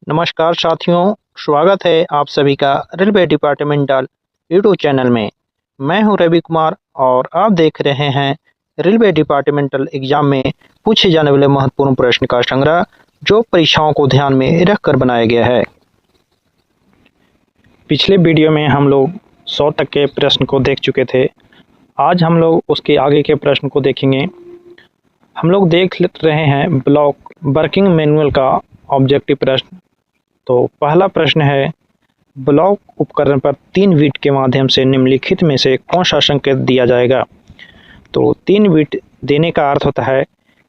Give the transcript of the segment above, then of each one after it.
नमस्कार साथियों, स्वागत है आप सभी का रेलवे डिपार्टमेंटल यूट्यूब चैनल में। मैं हूं रवि कुमार और आप देख रहे हैं रेलवे डिपार्टमेंटल एग्जाम में पूछे जाने वाले महत्वपूर्ण प्रश्न का संग्रह, जो परीक्षाओं को ध्यान में रखकर बनाया गया है। पिछले वीडियो में हम लोग 100 तक के प्रश्न को देख चुके थे। आज हम लोग उसके आगे के प्रश्न को देखेंगे। हम लोग देख रहे हैं ब्लॉक वर्किंग मैनुअल का ऑब्जेक्टिव प्रश्न। तो पहला प्रश्न है, ब्लॉक उपकरण पर 3 बिट के माध्यम से निम्नलिखित में से कौन सा संकेत दिया जाएगा। तो 3 बिट देने का अर्थ होता है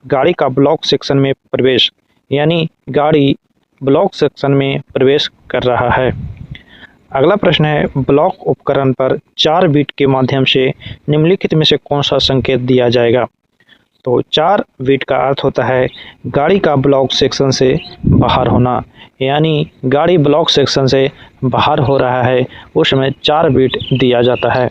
गाड़ी का ब्लॉक सेक्शन में प्रवेश, यानी गाड़ी ब्लॉक सेक्शन में प्रवेश कर रहा है। अगला प्रश्न है, ब्लॉक उपकरण पर 4 बिट के माध्यम से निम्नलिखित में से कौन सा संकेत दिया जाएगा। तो 4 बिट का अर्थ होता है गाड़ी का ब्लॉक सेक्शन से बाहर होना, यानी गाड़ी ब्लॉक सेक्शन से बाहर हो रहा है उस समय 4 बिट दिया जाता है।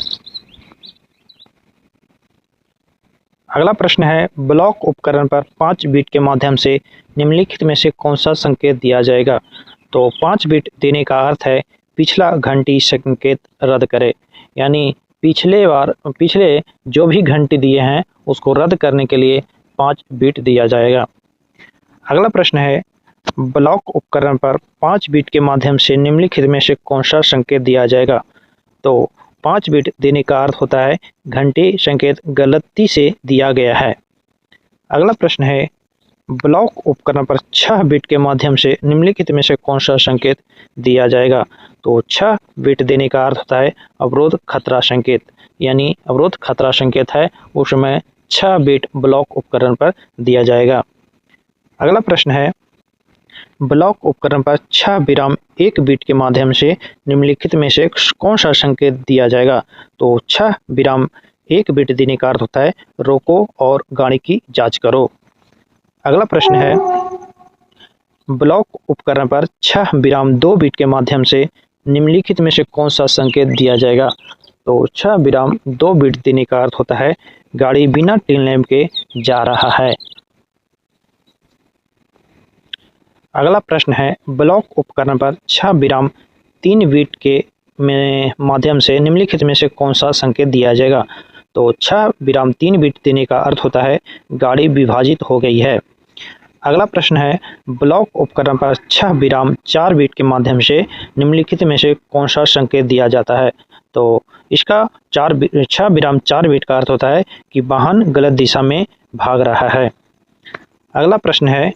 अगला प्रश्न है, ब्लॉक उपकरण पर 5 बिट के माध्यम से निम्नलिखित में से कौन सा संकेत दिया जाएगा। तो 5 बिट देने का अर्थ है पिछला घंटी संकेत रद्द करे, यानी पिछले जो भी घंटी दिए हैं उसको रद्द करने के लिए 5 बिट दिया जाएगा। अगला प्रश्न है, ब्लॉक उपकरण पर 5 बिट के माध्यम से निम्नलिखित में से कौन सा संकेत दिया जाएगा। तो 5 बिट देने का अर्थ होता है घंटी संकेत गलती से दिया गया है। अगला प्रश्न है, ब्लॉक उपकरण पर 6 बिट के माध्यम से निम्नलिखित में से कौन सा संकेत दिया जाएगा। तो 6 बिट देने का अर्थ होता है अवरोध खतरा संकेत, यानी अवरोध खतरा संकेत है उस समय 6 बिट ब्लॉक उपकरण पर दिया जाएगा। अगला प्रश्न है, ब्लॉक उपकरण पर 6-1 बिट के माध्यम से निम्नलिखित में से कौन सा संकेत दिया जाएगा। तो 6-1 बिट देने का अर्थ होता है रोको और गाड़ी की जांच करो। अगला प्रश्न है, ब्लॉक उपकरण पर 6-2 बिट के माध्यम से निम्नलिखित में से कौन सा संकेत दिया जाएगा। तो 6-2 बिट देने का अर्थ होता है गाड़ी बिना टेल लैंप के जा रहा है। अगला प्रश्न है, ब्लॉक उपकरण पर 6-3 बिट के माध्यम से निम्नलिखित में से कौन सा संकेत दिया जाएगा। तो 6-3 बिट देने का अर्थ होता है गाड़ी विभाजित हो गई है। अगला प्रश्न है, ब्लॉक उपकरण पर 6-4 बिट के माध्यम से निम्नलिखित में से कौन सा संकेत दिया जाता है। तो इसका 6-4 बिट का अर्थ होता है कि वाहन गलत दिशा में भाग रहा है। अगला प्रश्न है,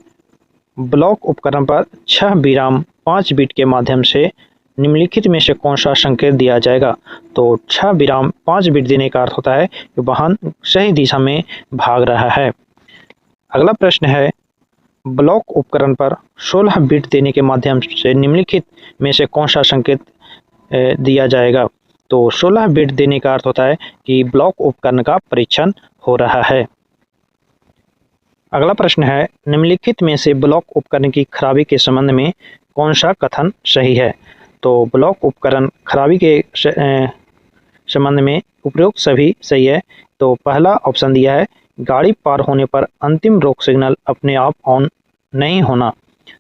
ब्लॉक उपकरण पर 6-5 बिट के माध्यम से निम्नलिखित में से कौन सा संकेत दिया जाएगा। तो 6-5 बिट देने का अर्थ होता है कि वाहन सही दिशा में भाग रहा है। अगला प्रश्न है, ब्लॉक उपकरण पर 16 बिट देने के माध्यम से निम्नलिखित में से कौन सा संकेत दिया जाएगा। तो 16 बिट देने का अर्थ होता है कि ब्लॉक उपकरण का परीक्षण हो रहा है। अगला प्रश्न है, निम्नलिखित में से ब्लॉक उपकरण की खराबी के संबंध में कौन सा कथन सही है। तो ब्लॉक उपकरण खराबी के संबंध में उपरोक्त सभी सही है। तो पहला ऑप्शन दिया है, गाड़ी पार होने पर अंतिम रोक सिग्नल अपने आप ऑन नहीं होना।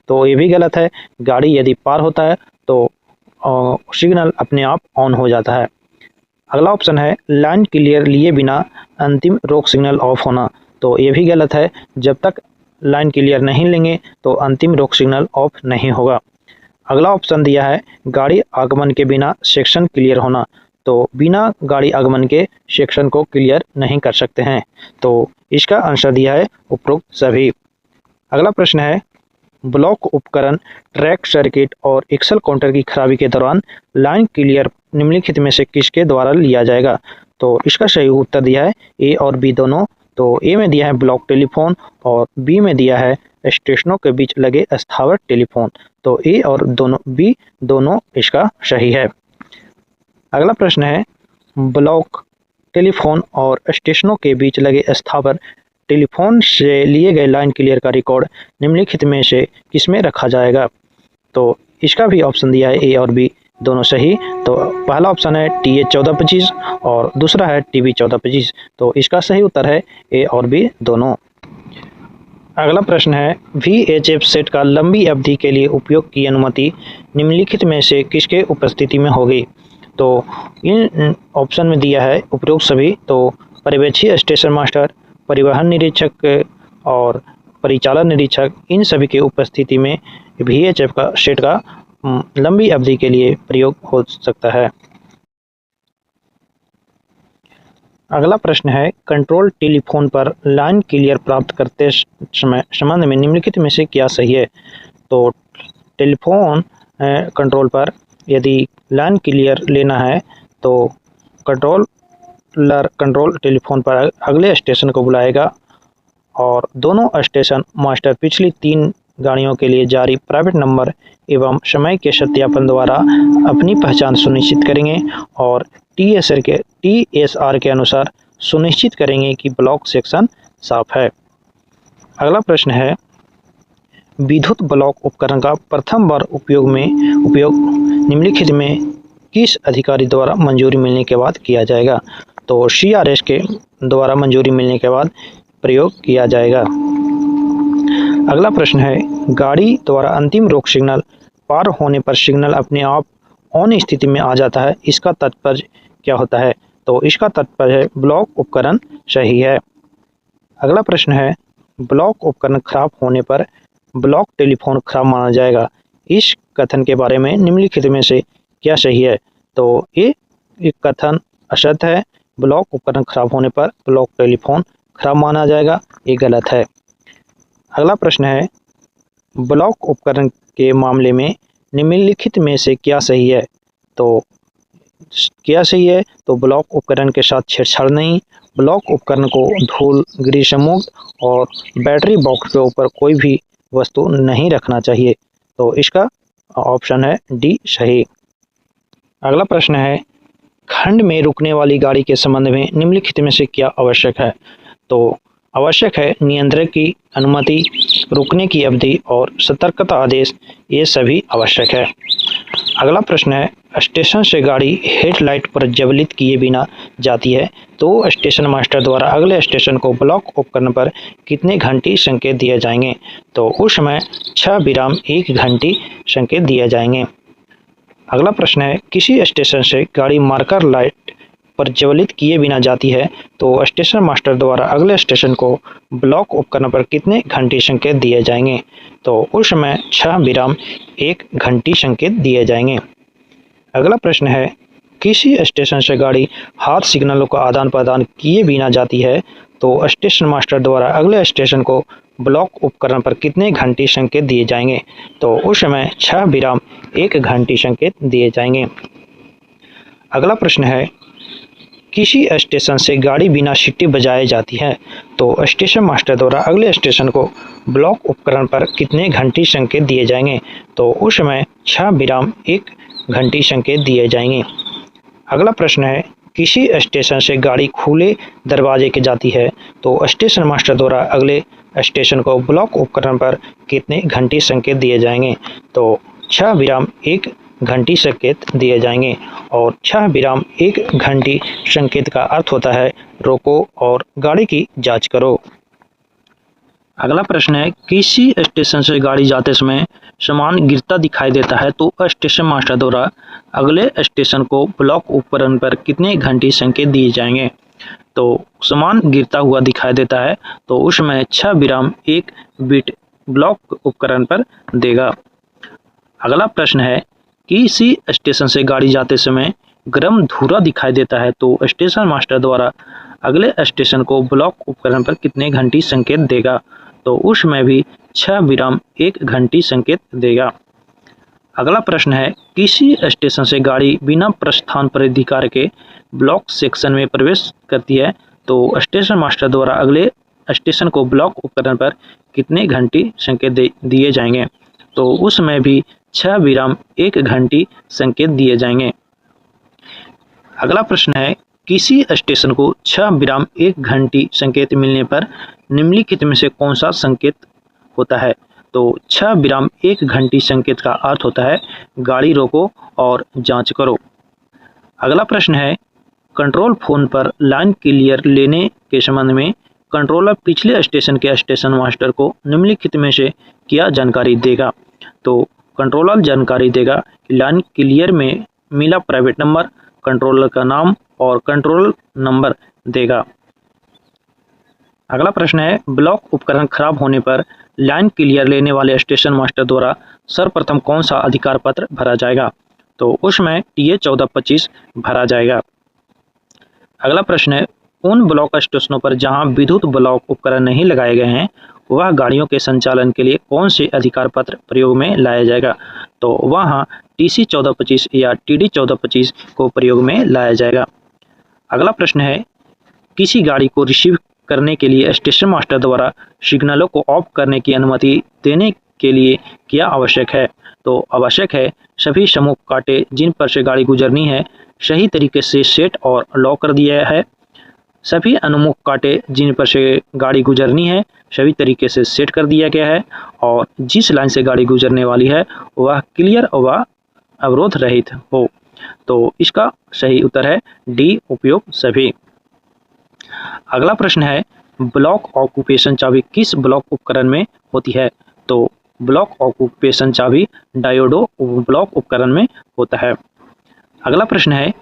तो ये भी गलत है, गाड़ी यदि पार होता है तो सिग्नल अपने आप ऑन हो जाता है। अगला ऑप्शन है, लाइन क्लियर लिए बिना अंतिम रोक सिग्नल ऑफ होना। तो ये भी गलत है, जब तक लाइन क्लियर नहीं लेंगे तो अंतिम रोक सिग्नल ऑफ नहीं होगा। अगला ऑप्शन दिया है, गाड़ी आगमन के बिना सेक्शन क्लियर होना। तो बिना गाड़ी आगमन के सेक्शन को क्लियर नहीं कर सकते हैं। तो इसका आंसर दिया है उपरोक्त सभी। अगला प्रश्न है, ब्लॉक उपकरण ट्रैक सर्किट और एक्सल काउंटर की खराबी के दौरान लाइन क्लियर निम्नलिखित में से किसके द्वारा लिया जाएगा। तो इसका सही उत्तर दिया है ए और बी दोनों। तो ए में दिया है ब्लॉक टेलीफोन और बी में दिया है स्टेशनों के बीच लगे स्थावर टेलीफोन। तो ए और बी दोनों इसका सही है। अगला प्रश्न है, ब्लॉक टेलीफोन और स्टेशनों के बीच लगे स्थावर टेलीफोन से लिए गए लाइन क्लियर का रिकॉर्ड निम्नलिखित में से किसमें रखा जाएगा। तो इसका भी ऑप्शन दिया है ए और बी दोनों सही। तो पहला ऑप्शन है TH 1425 और दूसरा है TB 1425। तो इसका सही उत्तर है ए और बी दोनों। अगला प्रश्न है VHF सेट का लंबी अवधि के लिए उपयोग की अनुमति निम्नलिखित में से किसके उपस्थिति में होगी। तो इन ऑप्शन में दिया है उपरोक्त सभी, तो पर्यवेक्षी स्टेशन मास्टर, परिवहन निरीक्षक और परिचालन निरीक्षक, इन सभी के उपस्थिति में VHF का सेट का लंबी अवधि के लिए प्रयोग हो सकता है। अगला प्रश्न है कंट्रोल टेलीफोन पर लाइन क्लियर प्राप्त करते समय संबंध में निम्नलिखित में से क्या सही है। तो टेलीफोन कंट्रोल पर यदि लाइन क्लियर लेना है तो कंट्रोल टेलीफोन पर अगले स्टेशन को बुलाएगा और दोनों स्टेशन मास्टर पिछली 3 गाड़ियों के लिए जारी प्राइवेट नंबर एवं समय के सत्यापन द्वारा अपनी पहचान सुनिश्चित करेंगे और TSR के अनुसार सुनिश्चित करेंगे कि ब्लॉक सेक्शन साफ है। अगला प्रश्न है विद्युत ब्लॉक उपकरण का प्रथम बार उपयोग निम्नलिखित में किस अधिकारी द्वारा मंजूरी मिलने के बाद किया जाएगा। तो CRS के द्वारा मंजूरी मिलने के बाद प्रयोग किया जाएगा। अगला प्रश्न है गाड़ी द्वारा अंतिम रोक सिग्नल पार होने पर सिग्नल अपने आप ऑन स्थिति में आ जाता है, इसका तात्पर्य क्या होता है। तो इसका तात्पर्य है ब्लॉक उपकरण सही है। अगला प्रश्न है ब्लॉक उपकरण खराब होने पर ब्लॉक टेलीफोन खराब माना जाएगा, इस कथन के बारे में निम्नलिखित में से क्या सही है। तो ये कथन असत्य है, ब्लॉक उपकरण खराब होने पर ब्लॉक टेलीफोन खराब माना जाएगा, ये गलत है। अगला प्रश्न है ब्लॉक उपकरण के मामले में निम्नलिखित में से क्या सही है। तो क्या सही है, तो ब्लॉक उपकरण के साथ छेड़छाड़ नहीं, ब्लॉक उपकरण को धूल ग्रीस मुक्त और बैटरी बॉक्स के ऊपर कोई भी वस्तु नहीं रखना चाहिए। तो इसका ऑप्शन है डी सही। अगला प्रश्न है खंड में रुकने वाली गाड़ी के संबंध में निम्नलिखित में से क्या आवश्यक है। तो आवश्यक है नियंत्रक की अनुमति, रुकने की अवधि और सतर्कता आदेश, ये सभी आवश्यक है। अगला प्रश्न है स्टेशन से गाड़ी हेडलाइट पर ज्वलित किए बिना जाती है तो स्टेशन मास्टर द्वारा अगले स्टेशन को ब्लॉक उपकरण पर कितने घंटी संकेत दिए जाएंगे। तो उस समय 6-1 घंटी संकेत दिए जाएंगे। अगला प्रश्न है किसी स्टेशन से गाड़ी मार्कर लाइट पर ज्वलित किए बिना जाती है तो स्टेशन मास्टर द्वारा अगले स्टेशन को ब्लॉक उपकरण पर कितने घंटी संकेत दिए जाएंगे। तो उस समय 6-1 घंटी संकेत दिए जाएंगे। अगला प्रश्न है किसी स्टेशन से गाड़ी हाथ सिग्नलों का आदान प्रदान किए बिना जाती है तो स्टेशन मास्टर द्वारा अगले स्टेशन को ब्लॉक उपकरण पर कितने घंटी संकेत दिए जाएंगे। तो उस समय 6-1 घंटी संकेत दिए जाएंगे। अगला प्रश्न है किसी स्टेशन से गाड़ी बिना सीटी बजाए जाती है तो स्टेशन मास्टर द्वारा अगले स्टेशन को ब्लॉक उपकरण पर कितने घंटी संकेत दिए जाएंगे। तो उस समय 6-1 घंटी संकेत दिए जाएंगे। अगला प्रश्न है किसी स्टेशन से गाड़ी खुले दरवाजे के जाती है तो स्टेशन मास्टर द्वारा अगले स्टेशन को ब्लॉक उपकरण पर कितने घंटी संकेत दिए जाएंगे। तो 6-1 घंटी संकेत दिए जाएंगे और 6-1 घंटी संकेत का अर्थ होता है रोको और गाड़ी की जांच करो। अगला प्रश्न है किसी स्टेशन से गाड़ी जाते समय सामान गिरता दिखाई देता है तो स्टेशन मास्टर द्वारा अगले स्टेशन को ब्लॉक उपकरण पर कितने घंटी संकेत दिए जाएंगे। तो सामान गिरता हुआ दिखाई देता है तो उसमें 6-1 बीट ब्लॉक उपकरण पर देगा। अगला प्रश्न है किसी स्टेशन से गाड़ी जाते समय गर्म धुआं दिखाई देता है तो स्टेशन मास्टर द्वारा अगले स्टेशन को ब्लॉक उपकरण पर कितने घंटी संकेत देगा। तो उसमें भी 6-1 घंटी संकेत देगा। अगला प्रश्न है किसी स्टेशन से गाड़ी बिना प्रस्थान प्राधिकार के ब्लॉक सेक्शन में प्रवेश करती है तो स्टेशन मास्टर द्वारा अगले स्टेशन को ब्लॉक उपकरण पर कितने घंटी संकेत दिए जाएंगे। तो उसमें भी 6-1 घंटी संकेत दिए जाएंगे। अगला प्रश्न है किसी स्टेशन को 6-1 घंटी संकेत मिलने पर निम्नलिखित में से कौन सा संकेत होता है। तो 6-1 घंटी संकेत का अर्थ होता है गाड़ी रोको और जांच करो। अगला प्रश्न है कंट्रोल फोन पर लाइन क्लियर लेने के संबंध में कंट्रोलर पिछले स्टेशन के स्टेशन मास्टर को निम्नलिखित में से क्या जानकारी देगा। तो कंट्रोलर जानकारी देगा कि लाइन क्लियर में मिला प्राइवेट नंबर, कंट्रोलर का नाम और कंट्रोल नंबर देगा। अगला प्रश्न है, ब्लॉक उपकरण खराब होने पर लाइन क्लियर लेने वाले स्टेशन मास्टर द्वारा सर्वप्रथम कौन सा अधिकार पत्र भरा जाएगा। तो उसमें TA 1425 भरा जाएगा। अगला प्रश्न है, उन ब्लॉक स्टेशनों पर जहां विद्युत ब्लॉक उपकरण नहीं लगाए गए हैं वह गाड़ियों के संचालन के लिए कौन से अधिकार पत्र प्रयोग में लाया जाएगा। तो वहां TC 1425 या TD 1425 को प्रयोग में लाया जाएगा। अगला प्रश्न है, किसी गाड़ी को रिसीव करने के लिए स्टेशन मास्टर द्वारा सिग्नलों को ऑफ करने की अनुमति देने के लिए क्या आवश्यक है। तो आवश्यक है सभी समूह कांटे जिन पर से गाड़ी गुजरनी है सही तरीके से सेट और लॉक कर दिया है। सभी अनुमुख कांटे जिन पर से गाड़ी गुजरनी है सभी तरीके से सेट कर दिया गया है और जिस लाइन से गाड़ी गुजरने वाली है वह क्लियर व अवरोध रहित हो। तो इसका सही उत्तर है डी, उपयोग सभी। अगला प्रश्न है, ब्लॉक ऑक्यूपेशन चाबी किस ब्लॉक उपकरण में होती है। तो ब्लॉक ऑक्यूपेशन चाबी डायोडो ब्लॉक उपकरण में होता है। अगला प्रश्न है,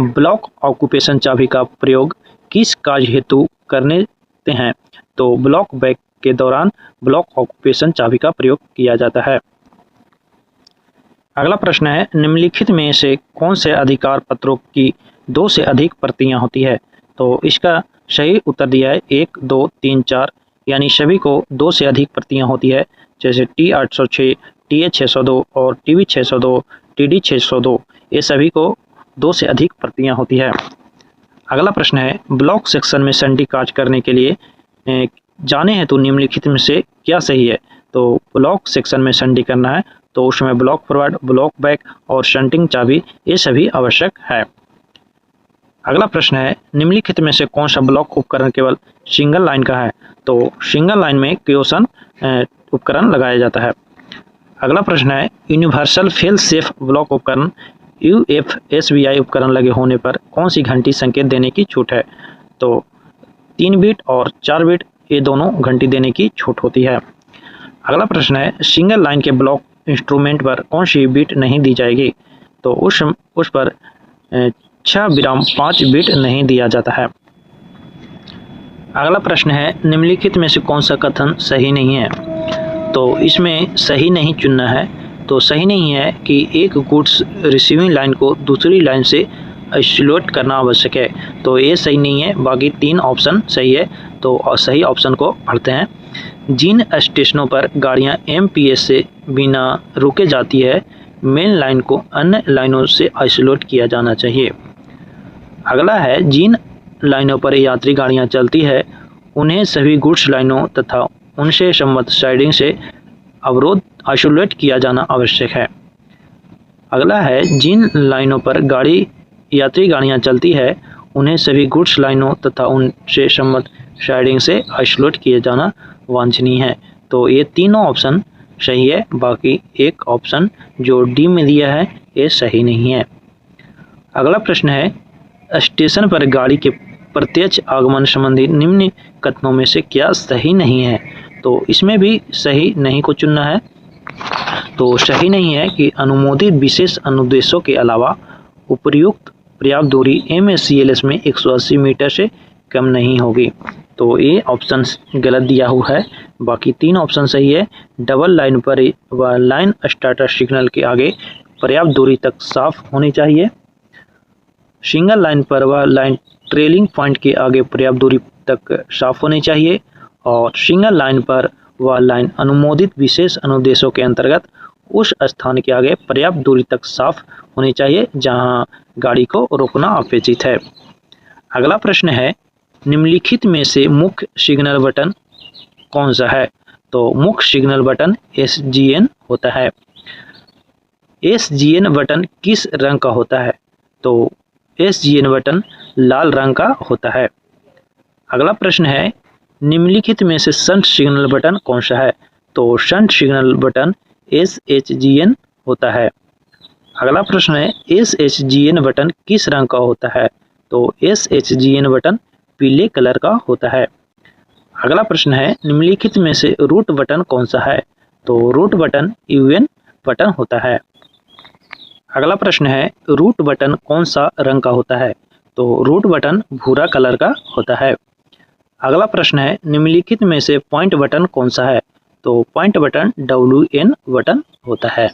ब्लॉक ऑक्यूपेशन चाबी का प्रयोग किस कार्य हेतु करते हैं। तो ब्लॉक बैक के दौरान ब्लॉक ऑक्यूपेशन चाबी का प्रयोग किया जाता है। अगला प्रश्न है, निम्नलिखित में से कौन से अधिकार पत्रों की 2 से अधिक प्रतियां होती है। तो इसका सही उत्तर दिया है 1, 2, 3, 4 यानी सभी को 2 से अधिक प्रतियां होती है, जैसे T806, TA 602 और TB 602, TD 602 ये सभी को 2 से अधिक प्रतियां होती है। अगला प्रश्न है, ब्लॉक सेक्शन में संडी कार्य करने के लिए जाने हैं तो निम्नलिखित में से क्या सही है। तो ब्लॉक सेक्शन में संडी करना है तो उसमें ब्लॉक फॉरवर्ड, ब्लॉक बैक और शंटिंग चाबी ये सभी आवश्यक है। अगला प्रश्न है, निम्नलिखित में से कौन सा ब्लॉक उपकरण केवल सिंगल लाइन का है। तो सिंगल लाइन में क्योसन उपकरण लगाया जाता है। अगला प्रश्न है, यूनिवर्सल फेल सेफ ब्लॉक उपकरण UFSBI उपकरण लगे होने पर कौन सी घंटी संकेत देने की छूट है। तो 3 बिट और 4 बिट ये दोनों घंटी देने की छूट होती है। अगला प्रश्न है, सिंगल लाइन के ब्लॉक इंस्ट्रूमेंट पर कौन सी बिट नहीं दी जाएगी। तो उस पर 6-5 बिट नहीं दिया जाता है। अगला प्रश्न है, निम्नलिखित में से कौन सा कथन सही नहीं है। तो इसमें सही नहीं चुनना है। तो सही नहीं है कि एक गुड्स रिसीविंग लाइन को दूसरी लाइन से आइसोलेट करना आवश्यक है। तो ये सही नहीं है, बाकी 3 ऑप्शन सही है। तो सही ऑप्शन को पढ़ते हैं, जिन स्टेशनों पर गाड़ियां MPS से बिना रुके जाती है मेन लाइन को अन्य लाइनों से आइसोलेट किया जाना चाहिए। अगला है, जिन लाइनों पर यात्री गाड़ियां चलती है उन्हें सभी गुड्स लाइनों तथा उनसे संबद्ध साइडिंग से अवरोध आइसोलेट किया जाना आवश्यक है। अगला है, जिन लाइनों पर यात्री गाड़ियां चलती है उन्हें सभी गुड्स लाइनों तथा उनसे संबद्ध साइडिंग से आइसोलेट किया जाना वांछनीय है। तो ये तीनों ऑप्शन सही है, बाकी एक ऑप्शन जो डी में दिया है ये सही नहीं है। अगला प्रश्न है, स्टेशन पर गाड़ी के प्रत्यक्ष आगमन संबंधी निम्न कथनों में से क्या सही नहीं है। तो इसमें भी सही नहीं को चुनना है। तो सही नहीं है कि अनुमोदित विशेष अनुदेशों के अलावा उपर्युक्त पर्याप्त दूरी MSCLS में 180 मीटर से कम नहीं होगी। तो ये ऑप्शन गलत दिया हुआ है, बाकी 3 ऑप्शन सही है। डबल लाइन पर व लाइन स्टार्टर सिग्नल के आगे पर्याप्त दूरी तक साफ होनी चाहिए। सिंगल लाइन पर व लाइन ट्रेलिंग पॉइंट के आगे पर्याप्त दूरी तक साफ होनी चाहिए और सिंगल लाइन पर व लाइन अनुमोदित विशेष अनुदेशों के अंतर्गत उस स्थान के आगे पर्याप्त दूरी तक साफ होनी चाहिए जहां गाड़ी को रोकना अपेक्षित है। अगला प्रश्न है, निम्नलिखित में से मुख्य सिग्नल बटन कौन सा है। तो मुख्य सिग्नल बटन SGN होता है। SGN बटन किस रंग का होता है। तो SGN बटन लाल रंग का होता है। अगला प्रश्न है, निम्नलिखित में से शंट सिग्नल बटन कौन सा है। तो शंट सिग्नल बटन SHGN होता है। अगला प्रश्न है, SHGN बटन किस रंग का होता है। तो SHGN बटन पीले कलर का होता है। अगला प्रश्न है, निम्नलिखित में से रूट बटन कौन सा है? तो रूट बटन UN बटन होता है। अगला प्रश्न है, रूट बटन कौन सा रंग का होता है? तो रूट बटन भूरा कलर का होता है। अगला प्रश्न है, निम्नलिखित में से पॉइंट बटन कौन सा है? तो पॉइंट बटन WN बटन होता है।